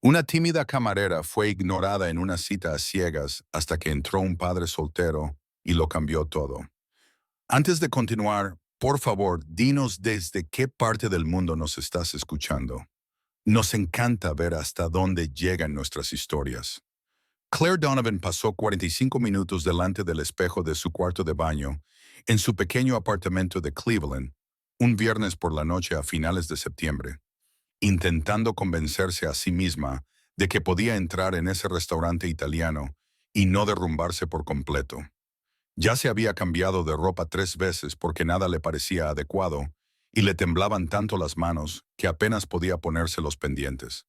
Una tímida camarera fue ignorada en una cita a ciegas hasta que entró un padre soltero y lo cambió todo. Antes de continuar, por favor, dinos desde qué parte del mundo nos estás escuchando. Nos encanta ver hasta dónde llegan nuestras historias. Claire Donovan pasó 45 minutos delante del espejo de su cuarto de baño en su pequeño apartamento de Cleveland, un viernes por la noche a finales de septiembre, intentando convencerse a sí misma de que podía entrar en ese restaurante italiano y no derrumbarse por completo. Ya se había cambiado de ropa 3 veces porque nada le parecía adecuado y le temblaban tanto las manos que apenas podía ponerse los pendientes.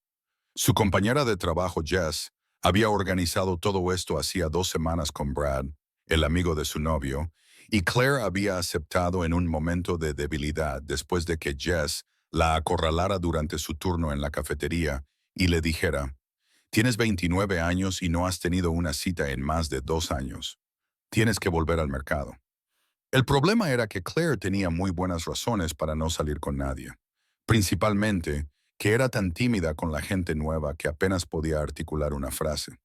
Su compañera de trabajo, Jess, había organizado todo esto hacía 2 semanas con Brad, el amigo de su novio, y Claire había aceptado en un momento de debilidad después de que Jess la acorralara durante su turno en la cafetería y le dijera: «Tienes 29 años y no has tenido una cita en más de 2 años. Tienes que volver al mercado». El problema era que Claire tenía muy buenas razones para no salir con nadie. Principalmente, que era tan tímida con la gente nueva que apenas podía articular una frase.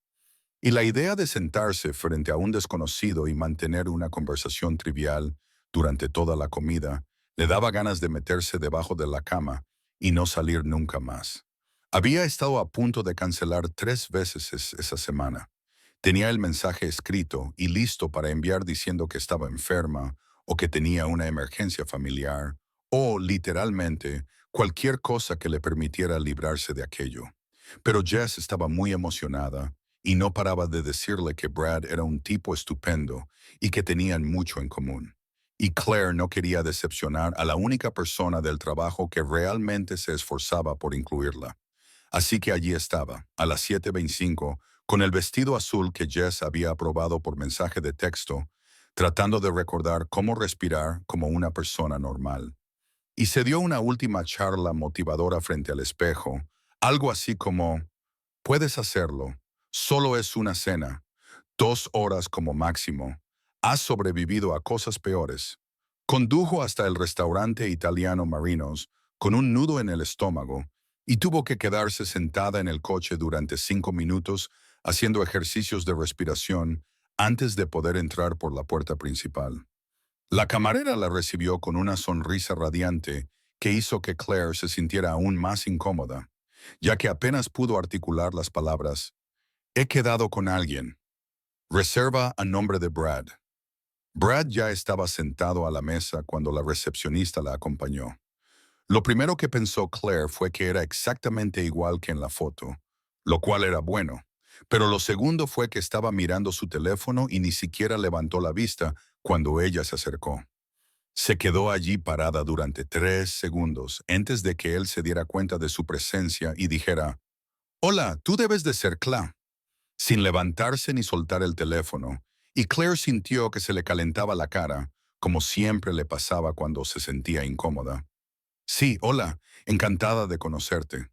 Y la idea de sentarse frente a un desconocido y mantener una conversación trivial durante toda la comida le daba ganas de meterse debajo de la cama y no salir nunca más. Había estado a punto de cancelar 3 veces esa semana. Tenía el mensaje escrito y listo para enviar diciendo que estaba enferma o que tenía una emergencia familiar o, literalmente, cualquier cosa que le permitiera librarse de aquello. Pero Jess estaba muy emocionada y no paraba de decirle que Brad era un tipo estupendo y que tenían mucho en común. Y Claire no quería decepcionar a la única persona del trabajo que realmente se esforzaba por incluirla. Así que allí estaba, a las 7:25, con el vestido azul que Jess había aprobado por mensaje de texto, tratando de recordar cómo respirar como una persona normal. Y se dio una última charla motivadora frente al espejo, algo así como: «Puedes hacerlo, solo es una cena, 2 horas como máximo, has sobrevivido a cosas peores». Condujo hasta el restaurante italiano Marinos con un nudo en el estómago y tuvo que quedarse sentada en el coche durante 5 minutos haciendo ejercicios de respiración antes de poder entrar por la puerta principal. La camarera la recibió con una sonrisa radiante que hizo que Claire se sintiera aún más incómoda, ya que apenas pudo articular las palabras: «He quedado con alguien. Reserva a nombre de Brad». Brad ya estaba sentado a la mesa cuando la recepcionista la acompañó. Lo primero que pensó Claire fue que era exactamente igual que en la foto, lo cual era bueno. Pero lo segundo fue que estaba mirando su teléfono y ni siquiera levantó la vista cuando ella se acercó. Se quedó allí parada durante 3 segundos antes de que él se diera cuenta de su presencia y dijera: «Hola, tú debes de ser Cla», sin levantarse ni soltar el teléfono, y Claire sintió que se le calentaba la cara, como siempre le pasaba cuando se sentía incómoda. «Sí, hola, encantada de conocerte»,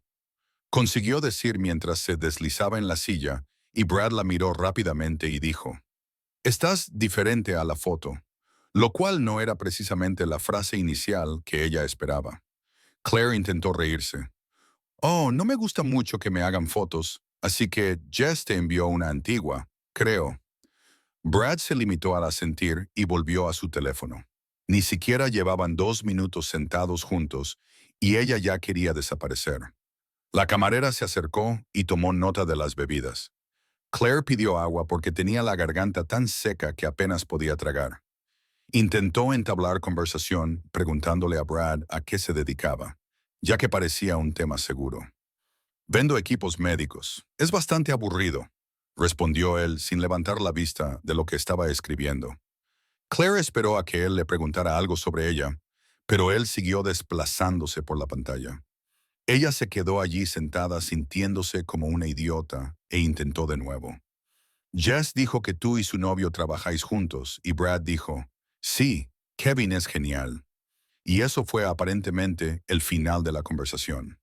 consiguió decir mientras se deslizaba en la silla, y Brad la miró rápidamente y dijo: «Estás diferente a la foto», lo cual no era precisamente la frase inicial que ella esperaba. Claire intentó reírse. «Oh, no me gusta mucho que me hagan fotos, así que Jess te envió una antigua, creo». Brad se limitó a asentir y volvió a su teléfono. Ni siquiera llevaban 2 minutos sentados juntos y ella ya quería desaparecer. La camarera se acercó y tomó nota de las bebidas. Claire pidió agua porque tenía la garganta tan seca que apenas podía tragar. Intentó entablar conversación preguntándole a Brad a qué se dedicaba, ya que parecía un tema seguro. «Vendo equipos médicos. Es bastante aburrido», respondió él sin levantar la vista de lo que estaba escribiendo. Claire esperó a que él le preguntara algo sobre ella, pero él siguió desplazándose por la pantalla. Ella se quedó allí sentada sintiéndose como una idiota e intentó de nuevo. «Jess dijo que tú y su novio trabajáis juntos», y Brad dijo: «Sí, Kevin es genial». Y eso fue aparentemente el final de la conversación.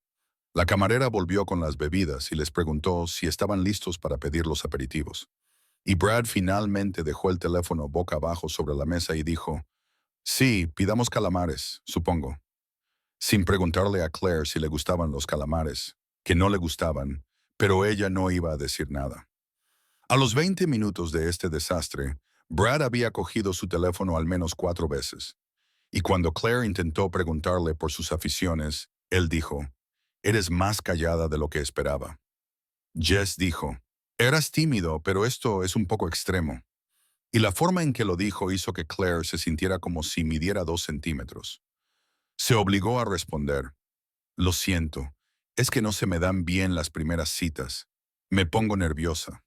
La camarera volvió con las bebidas y les preguntó si estaban listos para pedir los aperitivos. Y Brad finalmente dejó el teléfono boca abajo sobre la mesa y dijo: «Sí, pidamos calamares, supongo». Sin preguntarle a Claire si le gustaban los calamares, que no le gustaban, pero ella no iba a decir nada. A los 20 minutos de este desastre, Brad había cogido su teléfono al menos 4 veces, y cuando Claire intentó preguntarle por sus aficiones, él dijo, «Eres más callada de lo que esperaba». Jess dijo, «Eras tímido, pero esto es un poco extremo». Y la forma en que lo dijo hizo que Claire se sintiera como si midiera 2 centímetros. Se obligó a responder, «Lo siento, es que no se me dan bien las primeras citas. Me pongo nerviosa».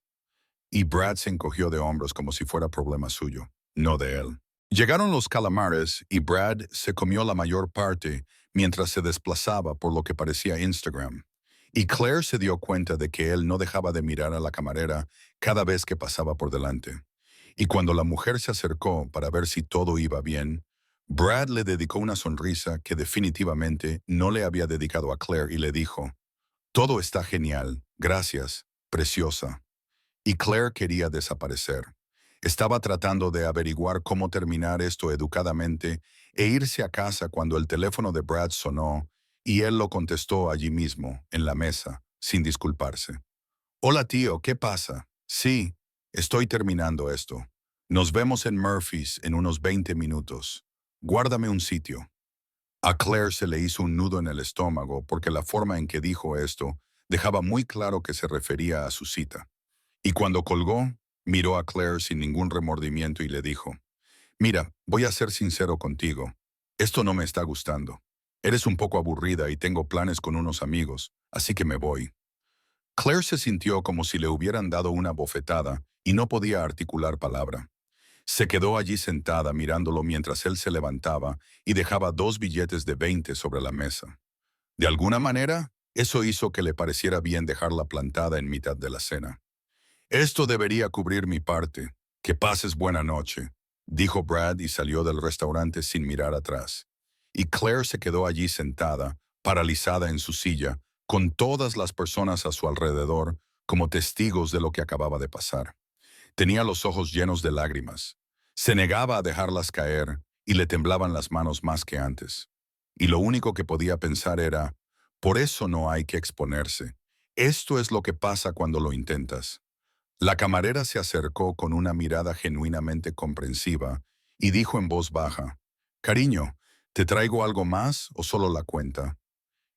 Y Brad se encogió de hombros como si fuera problema suyo, no de él. Llegaron los calamares y Brad se comió la mayor parte mientras se desplazaba por lo que parecía Instagram. Y Claire se dio cuenta de que él no dejaba de mirar a la camarera cada vez que pasaba por delante. Y cuando la mujer se acercó para ver si todo iba bien, Brad le dedicó una sonrisa que definitivamente no le había dedicado a Claire y le dijo, «Todo está genial, gracias, preciosa». Y Claire quería desaparecer. Estaba tratando de averiguar cómo terminar esto educadamente e irse a casa cuando el teléfono de Brad sonó y él lo contestó allí mismo, en la mesa, sin disculparse. «Hola tío, ¿qué pasa? Sí, estoy terminando esto. Nos vemos en Murphy's en unos 20 minutos. Guárdame un sitio». A Claire se le hizo un nudo en el estómago porque la forma en que dijo esto dejaba muy claro que se refería a su cita. Y cuando colgó, miró a Claire sin ningún remordimiento y le dijo, «Mira, voy a ser sincero contigo. Esto no me está gustando. Eres un poco aburrida y tengo planes con unos amigos, así que me voy». Claire se sintió como si le hubieran dado una bofetada y no podía articular palabra. Se quedó allí sentada mirándolo mientras él se levantaba y dejaba 2 billetes de 20 sobre la mesa. De alguna manera, eso hizo que le pareciera bien dejarla plantada en mitad de la cena. «Esto debería cubrir mi parte. Que pases buena noche», dijo Brad y salió del restaurante sin mirar atrás. Y Claire se quedó allí sentada, paralizada en su silla, con todas las personas a su alrededor como testigos de lo que acababa de pasar. Tenía los ojos llenos de lágrimas. Se negaba a dejarlas caer y le temblaban las manos más que antes. Y lo único que podía pensar era, «Por eso no hay que exponerse. Esto es lo que pasa cuando lo intentas». La camarera se acercó con una mirada genuinamente comprensiva y dijo en voz baja, «Cariño, ¿te traigo algo más o solo la cuenta?».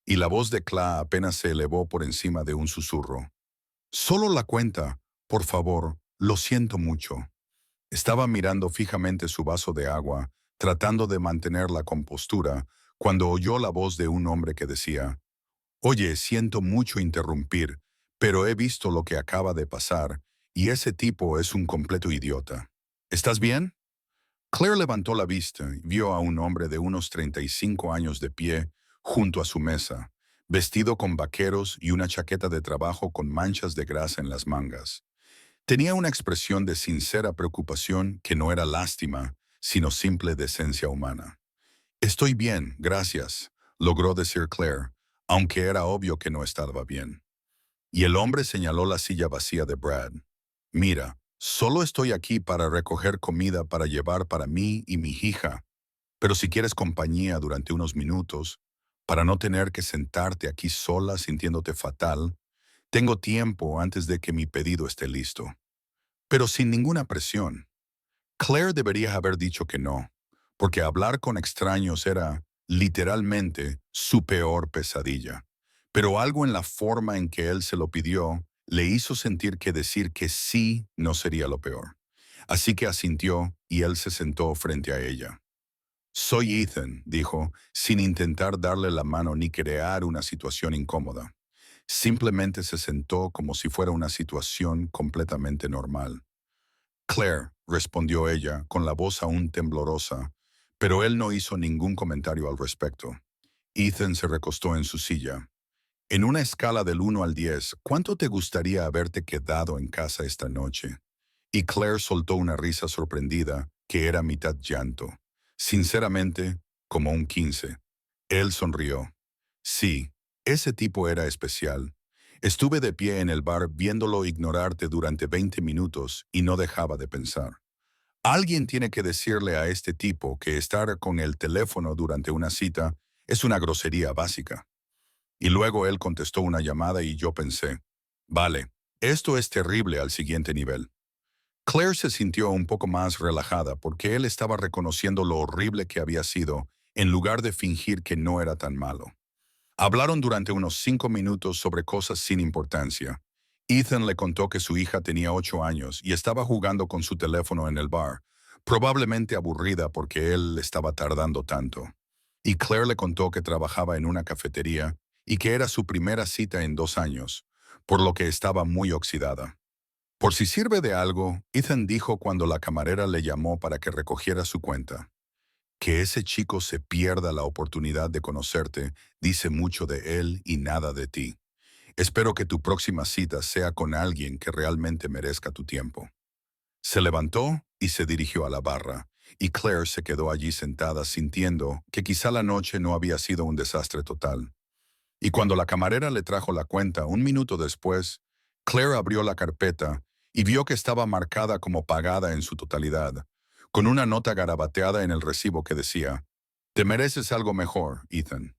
Y la voz de Cla apenas se elevó por encima de un susurro. «Solo la cuenta, por favor, lo siento mucho». Estaba mirando fijamente su vaso de agua, tratando de mantener la compostura, cuando oyó la voz de un hombre que decía, «Oye, siento mucho interrumpir, pero he visto lo que acaba de pasar y ese tipo es un completo idiota. ¿Estás bien?». Claire levantó la vista y vio a un hombre de unos 35 años de pie junto a su mesa, vestido con vaqueros y una chaqueta de trabajo con manchas de grasa en las mangas. Tenía una expresión de sincera preocupación que no era lástima, sino simple decencia humana. «Estoy bien, gracias», logró decir Claire, aunque era obvio que no estaba bien. Y el hombre señaló la silla vacía de Brad. «Mira, solo estoy aquí para recoger comida para llevar para mí y mi hija, pero si quieres compañía durante unos minutos, para no tener que sentarte aquí sola sintiéndote fatal, tengo tiempo antes de que mi pedido esté listo». Pero sin ninguna presión. Claire debería haber dicho que no, porque hablar con extraños era, literalmente, su peor pesadilla. Pero algo en la forma en que él se lo pidió le hizo sentir que decir que sí no sería lo peor. Así que asintió y él se sentó frente a ella. «Soy Ethan», dijo, sin intentar darle la mano ni crear una situación incómoda. Simplemente se sentó como si fuera una situación completamente normal. «Claire», respondió ella, con la voz aún temblorosa, pero él no hizo ningún comentario al respecto. Ethan se recostó en su silla. «En una escala del 1 al 10, ¿cuánto te gustaría haberte quedado en casa esta noche?». Y Claire soltó una risa sorprendida, que era mitad llanto. Sinceramente, como un 15. Él sonrió. «Sí, ese tipo era especial. Estuve de pie en el bar viéndolo ignorarte durante 20 minutos y no dejaba de pensar. Alguien tiene que decirle a este tipo que estar con el teléfono durante una cita es una grosería básica». Y luego él contestó una llamada y yo pensé, Vale, esto es terrible al siguiente nivel. Claire se sintió un poco más relajada porque él estaba reconociendo lo horrible que había sido en lugar de fingir que no era tan malo. Hablaron durante unos 5 minutos sobre cosas sin importancia. Ethan le contó que su hija tenía 8 años y estaba jugando con su teléfono en el bar, probablemente aburrida porque él estaba tardando tanto. Y Claire le contó que trabajaba en una cafetería y que era su primera cita en 2 años, por lo que estaba muy oxidada. Por si sirve de algo, Ethan dijo cuando la camarera le llamó para que recogiera su cuenta. Que ese chico se pierda la oportunidad de conocerte dice mucho de él y nada de ti. Espero que tu próxima cita sea con alguien que realmente merezca tu tiempo. Se levantó y se dirigió a la barra, y Claire se quedó allí sentada sintiendo que quizá la noche no había sido un desastre total. Y cuando la camarera le trajo la cuenta 1 minuto después, Claire abrió la carpeta y vio que estaba marcada como pagada en su totalidad, con una nota garabateada en el recibo que decía, «Te mereces algo mejor, Ethan».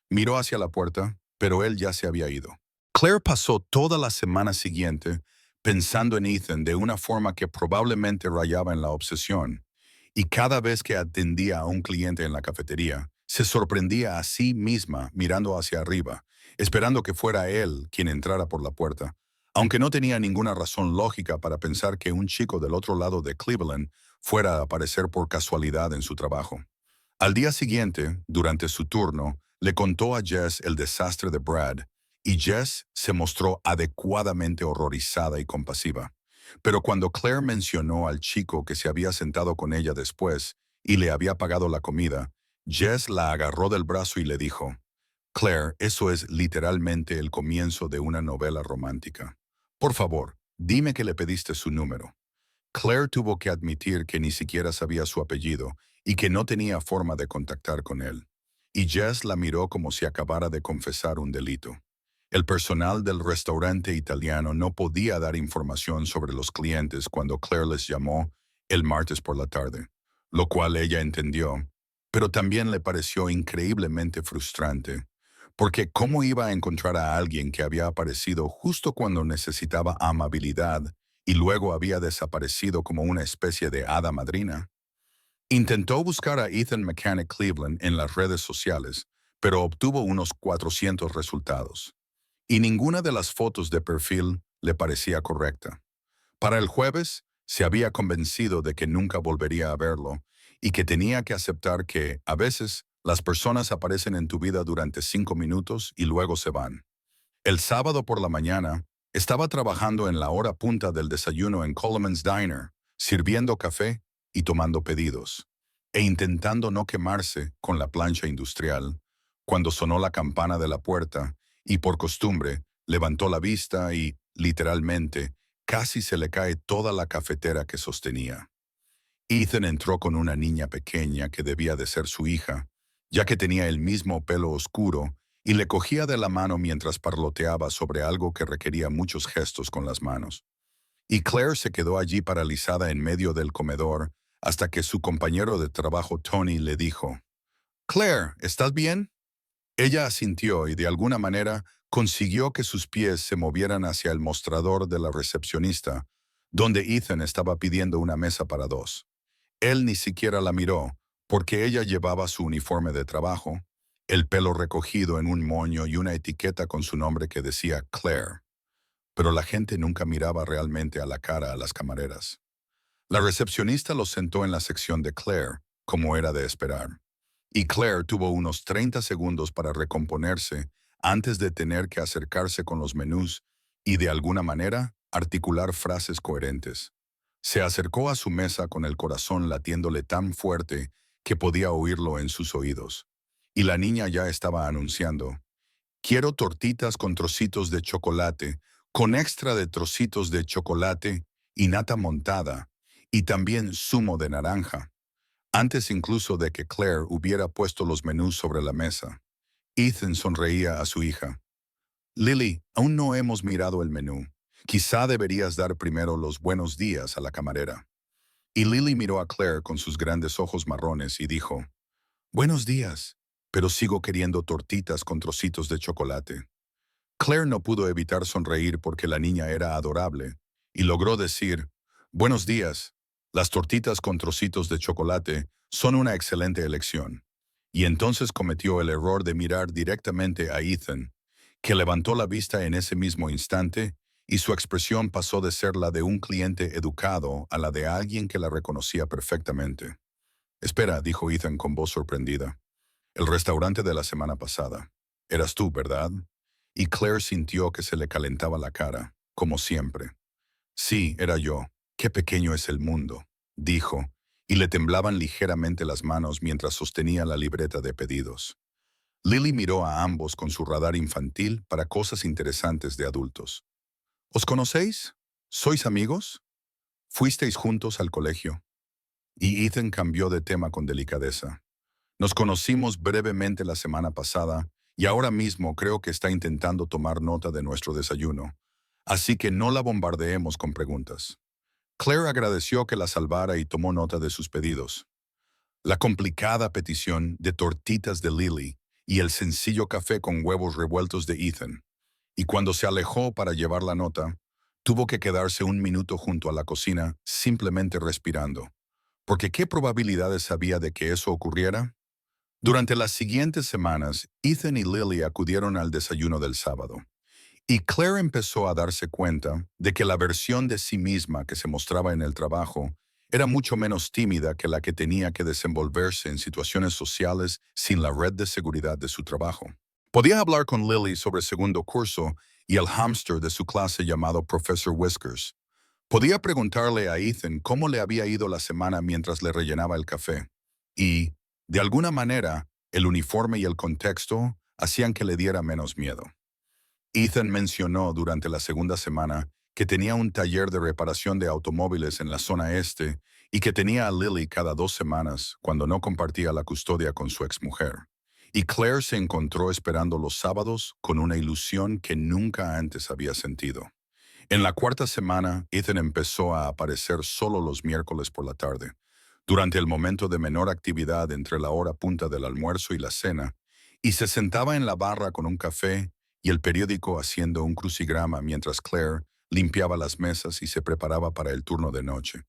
Miró hacia la puerta, pero él ya se había ido. Claire pasó toda la semana siguiente pensando en Ethan de una forma que probablemente rayaba en la obsesión, y cada vez que atendía a un cliente en la cafetería, se sorprendía a sí misma mirando hacia arriba, esperando que fuera él quien entrara por la puerta, aunque no tenía ninguna razón lógica para pensar que un chico del otro lado de Cleveland fuera a aparecer por casualidad en su trabajo. Al día siguiente, durante su turno, le contó a Jess el desastre de Brad, y Jess se mostró adecuadamente horrorizada y compasiva. Pero cuando Claire mencionó al chico que se había sentado con ella después y le había pagado la comida, Jess la agarró del brazo y le dijo, «Claire, eso es literalmente el comienzo de una novela romántica. Por favor, dime que le pediste su número». Claire tuvo que admitir que ni siquiera sabía su apellido y que no tenía forma de contactar con él. Y Jess la miró como si acabara de confesar un delito. El personal del restaurante italiano no podía dar información sobre los clientes cuando Claire les llamó el martes por la tarde, lo cual ella entendió, pero también le pareció increíblemente frustrante, porque ¿cómo iba a encontrar a alguien que había aparecido justo cuando necesitaba amabilidad y luego había desaparecido como una especie de hada madrina? Intentó buscar a Ethan Mechanic Cleveland en las redes sociales, pero obtuvo unos 400 resultados. Y ninguna de las fotos de perfil le parecía correcta. Para el jueves, se había convencido de que nunca volvería a verlo y que tenía que aceptar que, a veces, las personas aparecen en tu vida durante 5 minutos y luego se van. El sábado por la mañana, estaba trabajando en la hora punta del desayuno en Coleman's Diner, sirviendo café y tomando pedidos, e intentando no quemarse con la plancha industrial, cuando sonó la campana de la puerta y, por costumbre, levantó la vista y, literalmente, casi se le cae toda la cafetera que sostenía. Ethan entró con una niña pequeña que debía de ser su hija, ya que tenía el mismo pelo oscuro, y le cogía de la mano mientras parloteaba sobre algo que requería muchos gestos con las manos. Y Claire se quedó allí paralizada en medio del comedor hasta que su compañero de trabajo Tony le dijo, «Claire, ¿estás bien?». Ella asintió y de alguna manera consiguió que sus pies se movieran hacia el mostrador de la recepcionista, donde Ethan estaba pidiendo una mesa para dos. Él ni siquiera la miró, porque ella llevaba su uniforme de trabajo, el pelo recogido en un moño y una etiqueta con su nombre que decía Claire. Pero la gente nunca miraba realmente a la cara a las camareras. La recepcionista los sentó en la sección de Claire, como era de esperar. Y Claire tuvo unos 30 segundos para recomponerse antes de tener que acercarse con los menús y, de alguna manera, articular frases coherentes. Se acercó a su mesa con el corazón latiéndole tan fuerte que podía oírlo en sus oídos. Y la niña ya estaba anunciando, «Quiero tortitas con trocitos de chocolate, con extra de trocitos de chocolate y nata montada, y también zumo de naranja», antes incluso de que Claire hubiera puesto los menús sobre la mesa. Ethan sonreía a su hija. «Lily, aún no hemos mirado el menú. Quizá deberías dar primero los buenos días a la camarera». Y Lily miró a Claire con sus grandes ojos marrones y dijo, «Buenos días, pero sigo queriendo tortitas con trocitos de chocolate». Claire no pudo evitar sonreír porque la niña era adorable, y logró decir, «Buenos días, las tortitas con trocitos de chocolate son una excelente elección». Y entonces cometió el error de mirar directamente a Ethan, que levantó la vista en ese mismo instante, y su expresión pasó de ser la de un cliente educado a la de alguien que la reconocía perfectamente. «Espera», dijo Ethan con voz sorprendida. «El restaurante de la semana pasada. Eras tú, ¿verdad?». Y Claire sintió que se le calentaba la cara, como siempre. «Sí, era yo. Qué pequeño es el mundo», dijo, y le temblaban ligeramente las manos mientras sostenía la libreta de pedidos. Lily miró a ambos con su radar infantil para cosas interesantes de adultos. «¿Os conocéis? ¿Sois amigos? ¿Fuisteis juntos al colegio?». Y Ethan cambió de tema con delicadeza. «Nos conocimos brevemente la semana pasada y ahora mismo creo que está intentando tomar nota de nuestro desayuno. Así que no la bombardeemos con preguntas». Claire agradeció que la salvara y tomó nota de sus pedidos. La complicada petición de tortitas de Lily y el sencillo café con huevos revueltos de Ethan. Y cuando se alejó para llevar la nota, tuvo que quedarse un minuto junto a la cocina simplemente respirando. Porque ¿qué probabilidades había de que eso ocurriera? Durante las siguientes semanas, Ethan y Lily acudieron al desayuno del sábado. Y Claire empezó a darse cuenta de que la versión de sí misma que se mostraba en el trabajo era mucho menos tímida que la que tenía que desenvolverse en situaciones sociales sin la red de seguridad de su trabajo. Podía hablar con Lily sobre segundo curso y el hámster de su clase llamado Professor Whiskers. Podía preguntarle a Ethan cómo le había ido la semana mientras le rellenaba el café. Y, de alguna manera, el uniforme y el contexto hacían que le diera menos miedo. Ethan mencionó durante la segunda semana que tenía un taller de reparación de automóviles en la zona este y que tenía a Lily cada 2 semanas cuando no compartía la custodia con su exmujer. Y Claire se encontró esperando los sábados con una ilusión que nunca antes había sentido. En la cuarta semana, Ethan empezó a aparecer solo los miércoles por la tarde, durante el momento de menor actividad entre la hora punta del almuerzo y la cena, y se sentaba en la barra con un café y el periódico haciendo un crucigrama mientras Claire limpiaba las mesas y se preparaba para el turno de noche.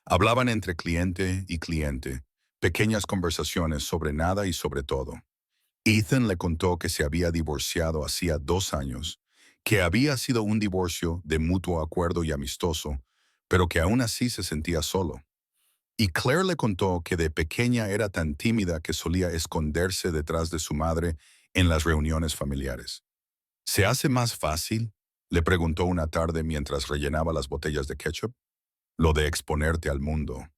Hablaban entre cliente y cliente, pequeñas conversaciones sobre nada y sobre todo. Ethan le contó que se había divorciado hacía 2 años, que había sido un divorcio de mutuo acuerdo y amistoso, pero que aún así se sentía solo. Y Claire le contó que de pequeña era tan tímida que solía esconderse detrás de su madre en las reuniones familiares. «¿Se hace más fácil?», le preguntó una tarde mientras rellenaba las botellas de ketchup. «Lo de exponerte al mundo».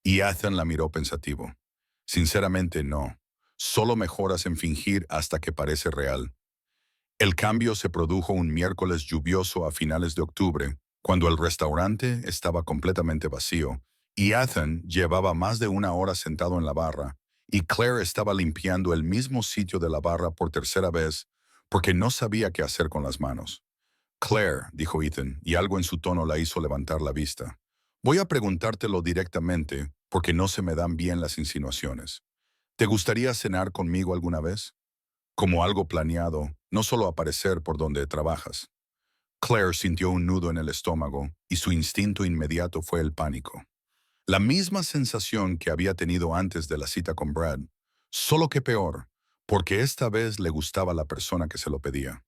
Y Ethan la miró pensativo. «Sinceramente no. Solo mejoras en fingir hasta que parece real». El cambio se produjo un miércoles lluvioso a finales de octubre, cuando el restaurante estaba completamente vacío, y Ethan llevaba más de 1 hora sentado en la barra, y Claire estaba limpiando el mismo sitio de la barra por tercera vez, porque no sabía qué hacer con las manos. «Claire», dijo Ethan, y algo en su tono la hizo levantar la vista. «Voy a preguntártelo directamente, porque no se me dan bien las insinuaciones. ¿Te gustaría cenar conmigo alguna vez? Como algo planeado, no solo aparecer por donde trabajas». Claire sintió un nudo en el estómago y su instinto inmediato fue el pánico. La misma sensación que había tenido antes de la cita con Brad, solo que peor, porque esta vez le gustaba la persona que se lo pedía.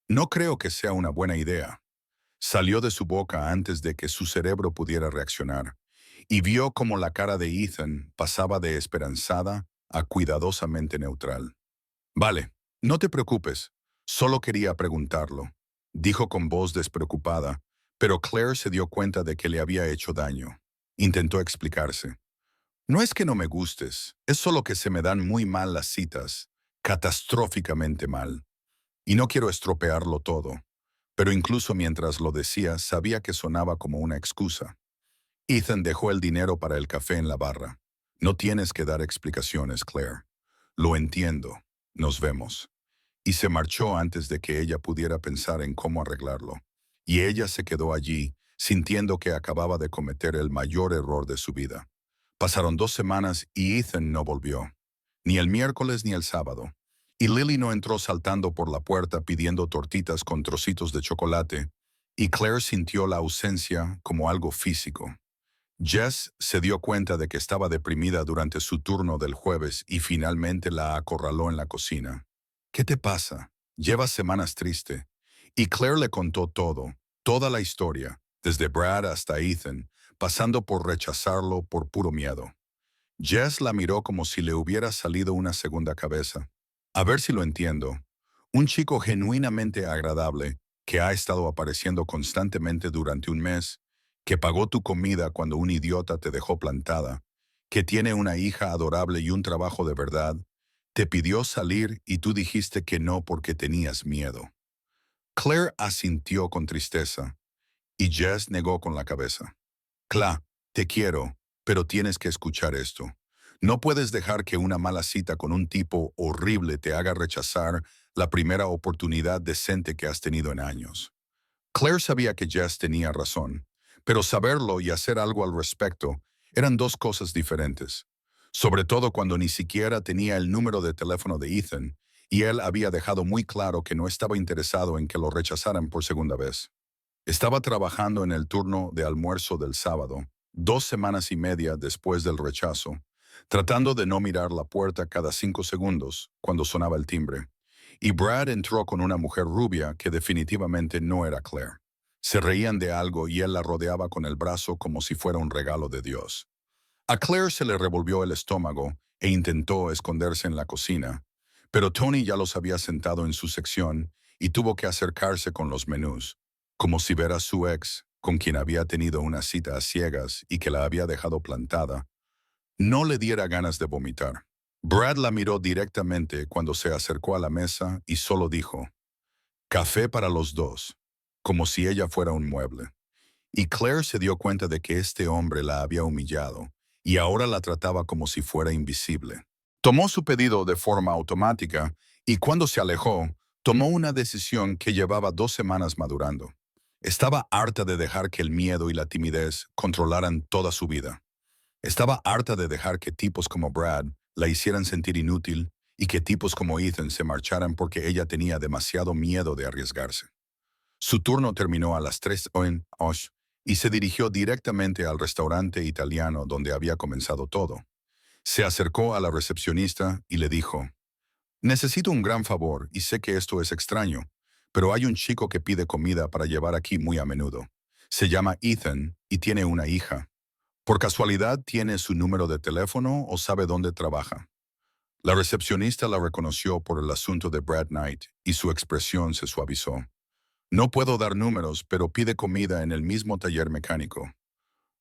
«No creo que sea una buena idea». Salió de su boca antes de que su cerebro pudiera reaccionar, y vio cómo la cara de Ethan pasaba de esperanzada a cuidadosamente neutral. «Vale, no te preocupes, solo quería preguntarlo», dijo con voz despreocupada, pero Claire se dio cuenta de que le había hecho daño. Intentó explicarse. «No es que no me gustes, es solo que se me dan muy mal las citas, catastróficamente mal. Y no quiero estropearlo todo». Pero incluso mientras lo decía, sabía que sonaba como una excusa. Ethan dejó el dinero para el café en la barra. «No tienes que dar explicaciones, Claire. Lo entiendo. Nos vemos». Y se marchó antes de que ella pudiera pensar en cómo arreglarlo. Y ella se quedó allí, sintiendo que acababa de cometer el mayor error de su vida. Pasaron 2 semanas y Ethan no volvió. Ni el miércoles ni el sábado. y Lily no entró saltando por la puerta pidiendo tortitas con trocitos de chocolate, y Claire sintió la ausencia como algo físico. Jess se dio cuenta de que estaba deprimida durante su turno del jueves y finalmente la acorraló en la cocina. ¿Qué te pasa? Llevas semanas triste. Y Claire le contó todo, toda la historia, desde Brad hasta Ethan, pasando por rechazarlo por puro miedo. Jess la miró como si le hubiera salido una segunda cabeza. A ver si lo entiendo. Un chico genuinamente agradable, que ha estado apareciendo constantemente durante un mes, que pagó tu comida cuando un idiota te dejó plantada, que tiene una hija adorable y un trabajo de verdad, te pidió salir y tú dijiste que no porque tenías miedo. Claire asintió con tristeza y Jess negó con la cabeza. Cla, te quiero, pero tienes que escuchar esto. No puedes dejar que una mala cita con un tipo horrible te haga rechazar la primera oportunidad decente que has tenido en años. Claire sabía que Jess tenía razón, pero saberlo y hacer algo al respecto eran dos cosas diferentes. Sobre todo cuando ni siquiera tenía el número de teléfono de Ethan, y él había dejado muy claro que no estaba interesado en que lo rechazaran por segunda vez. Estaba trabajando en el turno de almuerzo del sábado, 2 semanas y media después del rechazo, tratando de no mirar la puerta cada 5 segundos cuando sonaba el timbre. Y Brad entró con una mujer rubia que definitivamente no era Claire. Se reían de algo y él la rodeaba con el brazo como si fuera un regalo de Dios. A Claire se le revolvió el estómago e intentó esconderse en la cocina, pero Tony ya los había sentado en su sección y tuvo que acercarse con los menús, como si ver a su ex, con quien había tenido una cita a ciegas y que la había dejado plantada, no le diera ganas de vomitar. Brad la miró directamente cuando se acercó a la mesa y solo dijo, «Café para los dos», como si ella fuera un mueble. Y Claire se dio cuenta de que este hombre la había humillado y ahora la trataba como si fuera invisible. Tomó su pedido de forma automática y cuando se alejó, tomó una decisión que llevaba 2 semanas madurando. Estaba harta de dejar que el miedo y la timidez controlaran toda su vida. Estaba harta de dejar que tipos como Brad la hicieran sentir inútil y que tipos como Ethan se marcharan porque ella tenía demasiado miedo de arriesgarse. Su turno terminó a las 3 en Osh y se dirigió directamente al restaurante italiano donde había comenzado todo. Se acercó a la recepcionista y le dijo, «Necesito un gran favor y sé que esto es extraño, pero hay un chico que pide comida para llevar aquí muy a menudo. Se llama Ethan y tiene una hija. ¿Por casualidad tiene su número de teléfono o sabe dónde trabaja?» La recepcionista la reconoció por el asunto de Brad Knight y su expresión se suavizó. «No puedo dar números, pero pide comida en el mismo taller mecánico.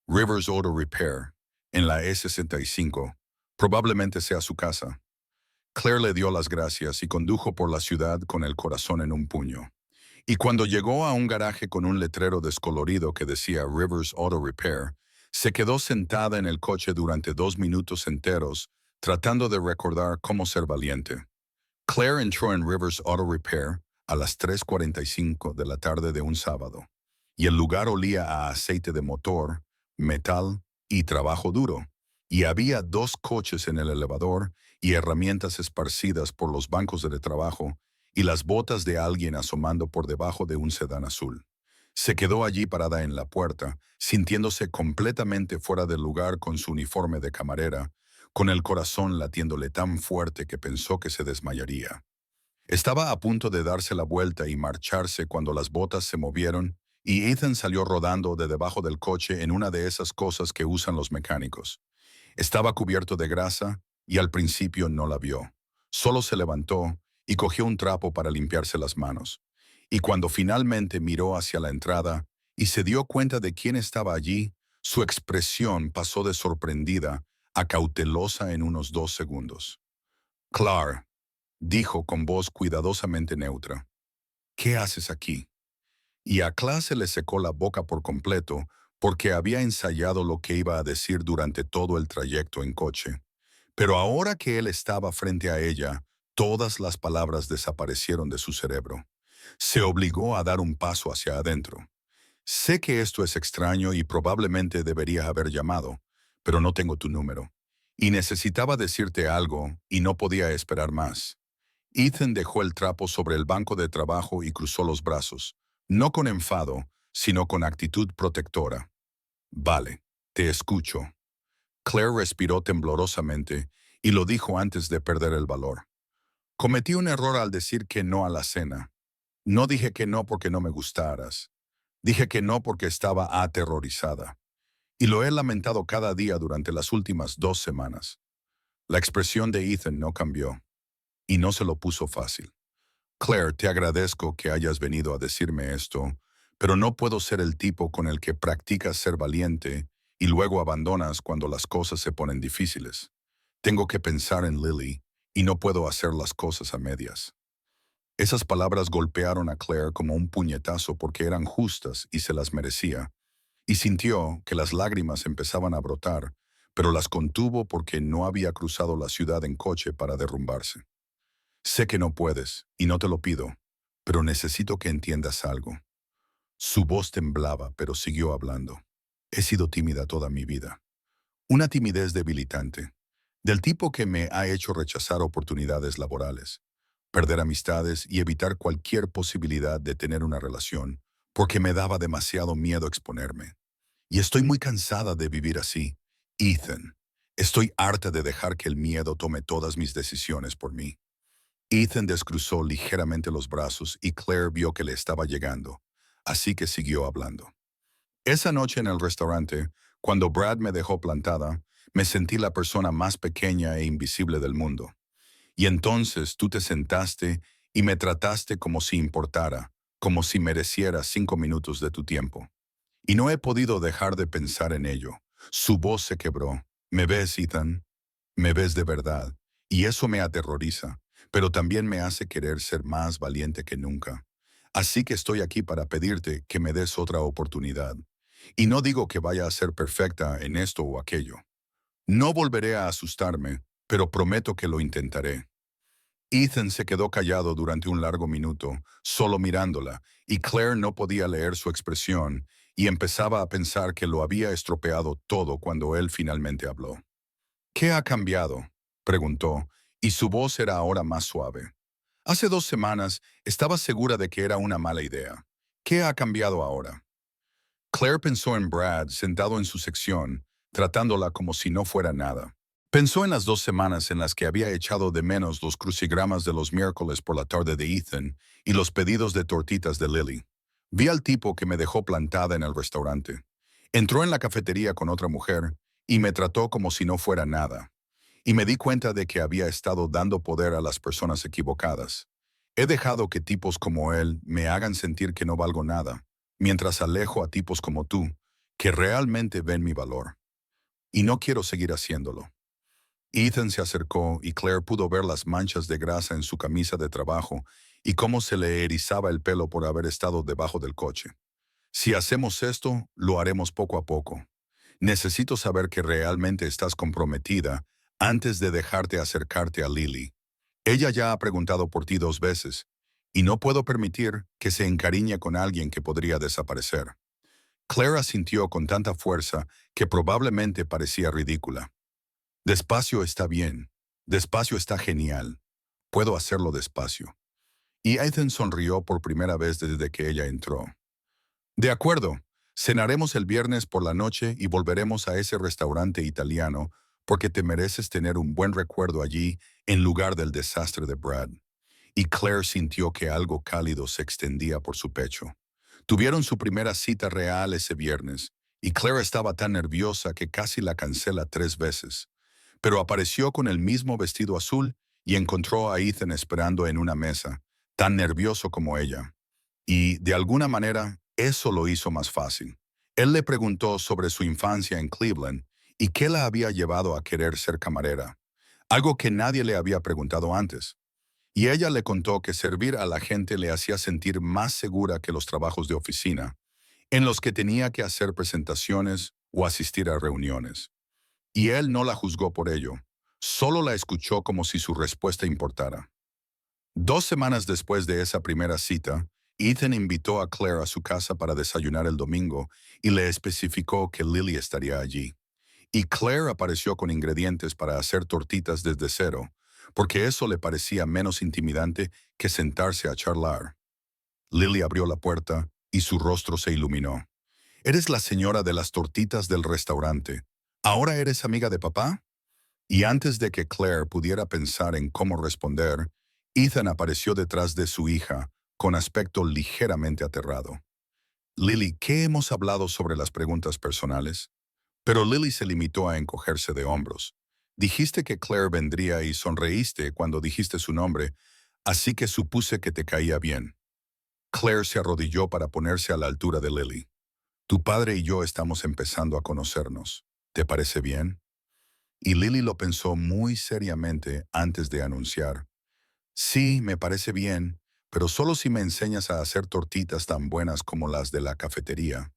Rivers Auto Repair, en la E65. Probablemente sea su casa». Claire le dio las gracias y condujo por la ciudad con el corazón en un puño. Y cuando llegó a un garaje con un letrero descolorido que decía Rivers Auto Repair, se quedó sentada en el coche durante 2 minutos enteros, tratando de recordar cómo ser valiente. Claire entró en Rivers Auto Repair a las 3:45 de la tarde de un sábado, y el lugar olía a aceite de motor, metal y trabajo duro, y había 2 coches en el elevador y herramientas esparcidas por los bancos de trabajo y las botas de alguien asomando por debajo de un sedán azul. Se quedó allí parada en la puerta, sintiéndose completamente fuera del lugar con su uniforme de camarera, con el corazón latiéndole tan fuerte que pensó que se desmayaría. Estaba a punto de darse la vuelta y marcharse cuando las botas se movieron y Ethan salió rodando de debajo del coche en una de esas cosas que usan los mecánicos. Estaba cubierto de grasa y al principio no la vio. Solo se levantó y cogió un trapo para limpiarse las manos. Y cuando finalmente miró hacia la entrada y se dio cuenta de quién estaba allí, su expresión pasó de sorprendida a cautelosa en unos 2 segundos. «Claire», dijo con voz cuidadosamente neutra, «¿qué haces aquí?» Y a Claire se le secó la boca por completo porque había ensayado lo que iba a decir durante todo el trayecto en coche. Pero ahora que él estaba frente a ella, todas las palabras desaparecieron de su cerebro. Se obligó a dar un paso hacia adentro. «Sé que esto es extraño y probablemente debería haber llamado, pero no tengo tu número. Y necesitaba decirte algo y no podía esperar más». Ethan dejó el trapo sobre el banco de trabajo y cruzó los brazos, no con enfado, sino con actitud protectora. Vale, te escucho. Claire respiró temblorosamente y lo dijo antes de perder el valor. Cometí un error al decir que no a la cena. No dije que no porque no me gustaras. Dije que no porque estaba aterrorizada. Y lo he lamentado cada día durante las últimas 2 semanas. La expresión de Ethan no cambió, y no se lo puso fácil. Claire, te agradezco que hayas venido a decirme esto, pero no puedo ser el tipo con el que practicas ser valiente y luego abandonas cuando las cosas se ponen difíciles. Tengo que pensar en Lily y no puedo hacer las cosas a medias. Esas palabras golpearon a Claire como un puñetazo porque eran justas y se las merecía, y sintió que las lágrimas empezaban a brotar, pero las contuvo porque no había cruzado la ciudad en coche para derrumbarse. Sé que no puedes, y no te lo pido, pero necesito que entiendas algo. Su voz temblaba, pero siguió hablando. He sido tímida toda mi vida. Una timidez debilitante, del tipo que me ha hecho rechazar oportunidades laborales, perder amistades y evitar cualquier posibilidad de tener una relación, porque me daba demasiado miedo exponerme. Y estoy muy cansada de vivir así, Ethan. Estoy harta de dejar que el miedo tome todas mis decisiones por mí. Ethan descruzó ligeramente los brazos y Claire vio que le estaba llegando, así que siguió hablando. Esa noche en el restaurante, cuando Brad me dejó plantada, me sentí la persona más pequeña e invisible del mundo. Y entonces tú te sentaste y me trataste como si importara, como si mereciera 5 minutos de tu tiempo. Y no he podido dejar de pensar en ello. Su voz se quebró. ¿Me ves, Ethan? Me ves de verdad. Y eso me aterroriza, pero también me hace querer ser más valiente que nunca. Así que estoy aquí para pedirte que me des otra oportunidad. Y no digo que vaya a ser perfecta en esto o aquello. No volveré a asustarme, pero prometo que lo intentaré. Ethan se quedó callado durante un largo minuto, solo mirándola, y Claire no podía leer su expresión, y empezaba a pensar que lo había estropeado todo cuando él finalmente habló. ¿Qué ha cambiado?, preguntó, y su voz era ahora más suave. Hace 2 semanas estaba segura de que era una mala idea. ¿Qué ha cambiado ahora? Claire pensó en Brad sentado en su sección, tratándola como si no fuera nada. Pensó en las 2 semanas en las que había echado de menos los crucigramas de los miércoles por la tarde de Ethan y los pedidos de tortitas de Lily. Vi al tipo que me dejó plantada en el restaurante. Entró en la cafetería con otra mujer y me trató como si no fuera nada. Y me di cuenta de que había estado dando poder a las personas equivocadas. He dejado que tipos como él me hagan sentir que no valgo nada, mientras alejo a tipos como tú, que realmente ven mi valor. Y no quiero seguir haciéndolo. Ethan se acercó y Claire pudo ver las manchas de grasa en su camisa de trabajo y cómo se le erizaba el pelo por haber estado debajo del coche. Si hacemos esto, lo haremos poco a poco. Necesito saber que realmente estás comprometida antes de dejarte acercarte a Lily. Ella ya ha preguntado por ti 2 veces, y no puedo permitir que se encariñe con alguien que podría desaparecer. Claire asintió con tanta fuerza que probablemente parecía ridícula. Despacio está bien. Despacio está genial. Puedo hacerlo despacio. Y Ethan sonrió por primera vez desde que ella entró. De acuerdo, cenaremos el viernes por la noche y volveremos a ese restaurante italiano porque te mereces tener un buen recuerdo allí en lugar del desastre de Brad. Y Claire sintió que algo cálido se extendía por su pecho. Tuvieron su primera cita real ese viernes, y Claire estaba tan nerviosa que casi la cancela 3 veces. Pero apareció con el mismo vestido azul y encontró a Ethan esperando en una mesa, tan nervioso como ella. Y, de alguna manera, eso lo hizo más fácil. Él le preguntó sobre su infancia en Cleveland y qué la había llevado a querer ser camarera, algo que nadie le había preguntado antes. Y ella le contó que servir a la gente le hacía sentir más segura que los trabajos de oficina, en los que tenía que hacer presentaciones o asistir a reuniones. Y él no la juzgó por ello, solo la escuchó como si su respuesta importara. 2 semanas después de esa primera cita, Ethan invitó a Claire a su casa para desayunar el domingo y le especificó que Lily estaría allí. Y Claire apareció con ingredientes para hacer tortitas desde cero, porque eso le parecía menos intimidante que sentarse a charlar. Lily abrió la puerta y su rostro se iluminó. «¿Eres la señora de las tortitas del restaurante? ¿Ahora eres amiga de papá?» Y antes de que Claire pudiera pensar en cómo responder, Ethan apareció detrás de su hija, con aspecto ligeramente aterrado. «Lily, ¿qué hemos hablado sobre las preguntas personales?» Pero Lily se limitó a encogerse de hombros. «Dijiste que Claire vendría y sonreíste cuando dijiste su nombre, así que supuse que te caía bien». Claire se arrodilló para ponerse a la altura de Lily. «Tu padre y yo estamos empezando a conocernos. ¿Te parece bien?» Y Lily lo pensó muy seriamente antes de anunciar. «Sí, me parece bien, pero solo si me enseñas a hacer tortitas tan buenas como las de la cafetería».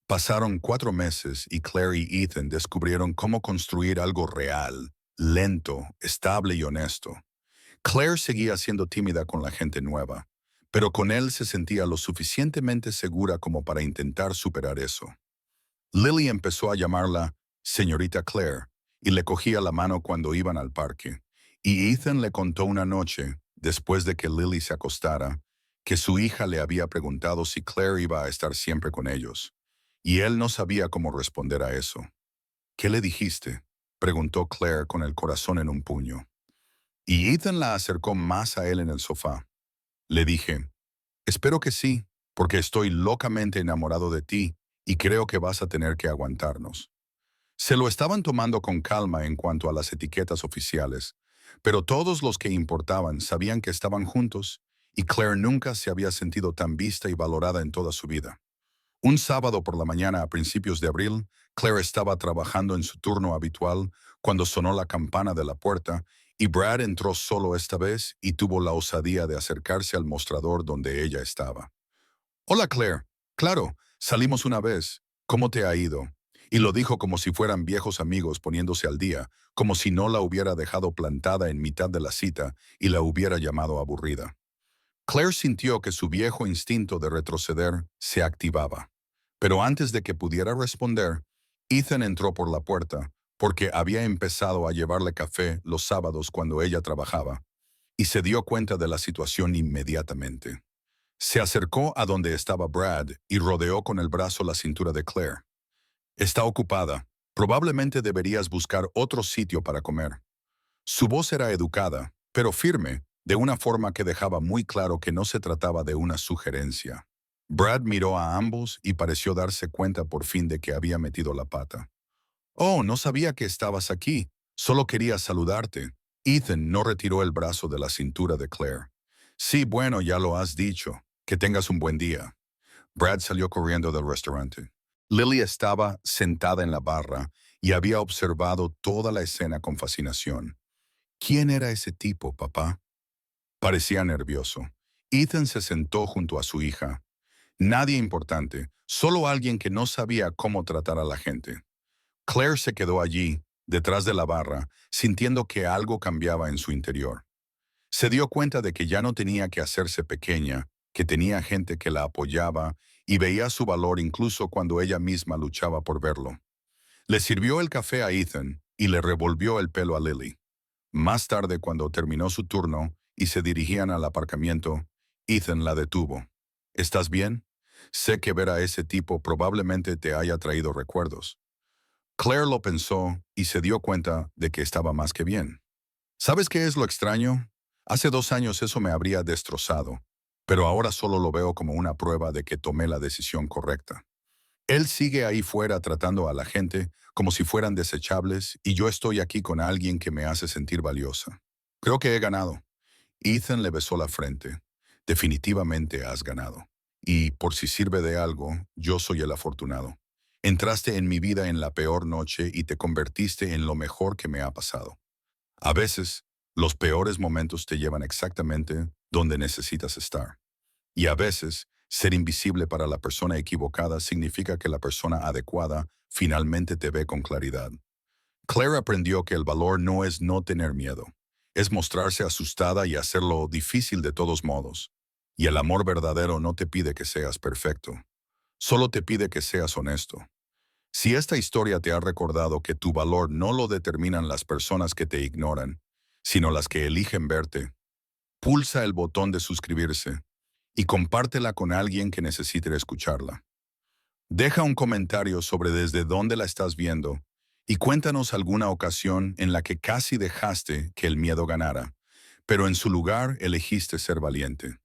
Pasaron 4 meses y Claire y Ethan descubrieron cómo construir algo real, lento, estable y honesto. Claire seguía siendo tímida con la gente nueva, pero con él se sentía lo suficientemente segura como para intentar superar eso. Lily empezó a llamarla señorita Claire y le cogía la mano cuando iban al parque. Y Ethan le contó una noche, después de que Lily se acostara, que su hija le había preguntado si Claire iba a estar siempre con ellos. Y él no sabía cómo responder a eso. «¿Qué le dijiste?», preguntó Claire con el corazón en un puño. Y Ethan la acercó más a él en el sofá. «Le dije, espero que sí, porque estoy locamente enamorado de ti y creo que vas a tener que aguantarnos». Se lo estaban tomando con calma en cuanto a las etiquetas oficiales, pero todos los que importaban sabían que estaban juntos y Claire nunca se había sentido tan vista y valorada en toda su vida. Un sábado por la mañana a principios de abril, Claire estaba trabajando en su turno habitual cuando sonó la campana de la puerta y Brad entró solo esta vez y tuvo la osadía de acercarse al mostrador donde ella estaba. «Hola Claire, claro, salimos una vez. ¿Cómo te ha ido?» Y lo dijo como si fueran viejos amigos poniéndose al día, como si no la hubiera dejado plantada en mitad de la cita y la hubiera llamado aburrida. Claire sintió que su viejo instinto de retroceder se activaba. Pero antes de que pudiera responder, Ethan entró por la puerta, porque había empezado a llevarle café los sábados cuando ella trabajaba, y se dio cuenta de la situación inmediatamente. Se acercó a donde estaba Brad y rodeó con el brazo la cintura de Claire. «Está ocupada. Probablemente deberías buscar otro sitio para comer». Su voz era educada, pero firme, de una forma que dejaba muy claro que no se trataba de una sugerencia. Brad miró a ambos y pareció darse cuenta por fin de que había metido la pata. «Oh, no sabía que estabas aquí. Solo quería saludarte». Ethan no retiró el brazo de la cintura de Claire. «Sí, bueno, ya lo has dicho. Que tengas un buen día». Brad salió corriendo del restaurante. Lily estaba sentada en la barra y había observado toda la escena con fascinación. «¿Quién era ese tipo, papá?». Parecía nervioso. Ethan se sentó junto a su hija. Nadie importante, solo alguien que no sabía cómo tratar a la gente. Claire se quedó allí, detrás de la barra, sintiendo que algo cambiaba en su interior. Se dio cuenta de que ya no tenía que hacerse pequeña, que tenía gente que la apoyaba y veía su valor incluso cuando ella misma luchaba por verlo. Le sirvió el café a Ethan y le revolvió el pelo a Lily. Más tarde, cuando terminó su turno y se dirigían al aparcamiento, Ethan la detuvo. «¿Estás bien? Sé que ver a ese tipo probablemente te haya traído recuerdos». Claire lo pensó y se dio cuenta de que estaba más que bien. «¿Sabes qué es lo extraño? Hace 2 años eso me habría destrozado, pero ahora solo lo veo como una prueba de que tomé la decisión correcta. Él sigue ahí fuera tratando a la gente como si fueran desechables y yo estoy aquí con alguien que me hace sentir valiosa. Creo que he ganado». Ethan le besó la frente. «Definitivamente has ganado. Y por si sirve de algo, yo soy el afortunado. Entraste en mi vida en la peor noche y te convertiste en lo mejor que me ha pasado. A veces, los peores momentos te llevan exactamente donde necesitas estar. Y a veces, ser invisible para la persona equivocada significa que la persona adecuada finalmente te ve con claridad». Claire aprendió que el valor no es no tener miedo, es mostrarse asustada y hacerlo difícil de todos modos. Y el amor verdadero no te pide que seas perfecto, solo te pide que seas honesto. Si esta historia te ha recordado que tu valor no lo determinan las personas que te ignoran, sino las que eligen verte. Pulsa el botón de suscribirse y compártela con alguien que necesite escucharla. Deja un comentario sobre desde dónde la estás viendo y cuéntanos alguna ocasión en la que casi dejaste que el miedo ganara, pero en su lugar elegiste ser valiente.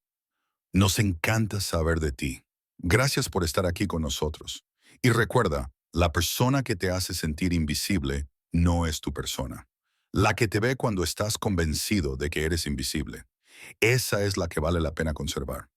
Nos encanta saber de ti. Gracias por estar aquí con nosotros. Y recuerda, la persona que te hace sentir invisible no es tu persona. La que te ve cuando estás convencido de que eres invisible. Esa es la que vale la pena conservar.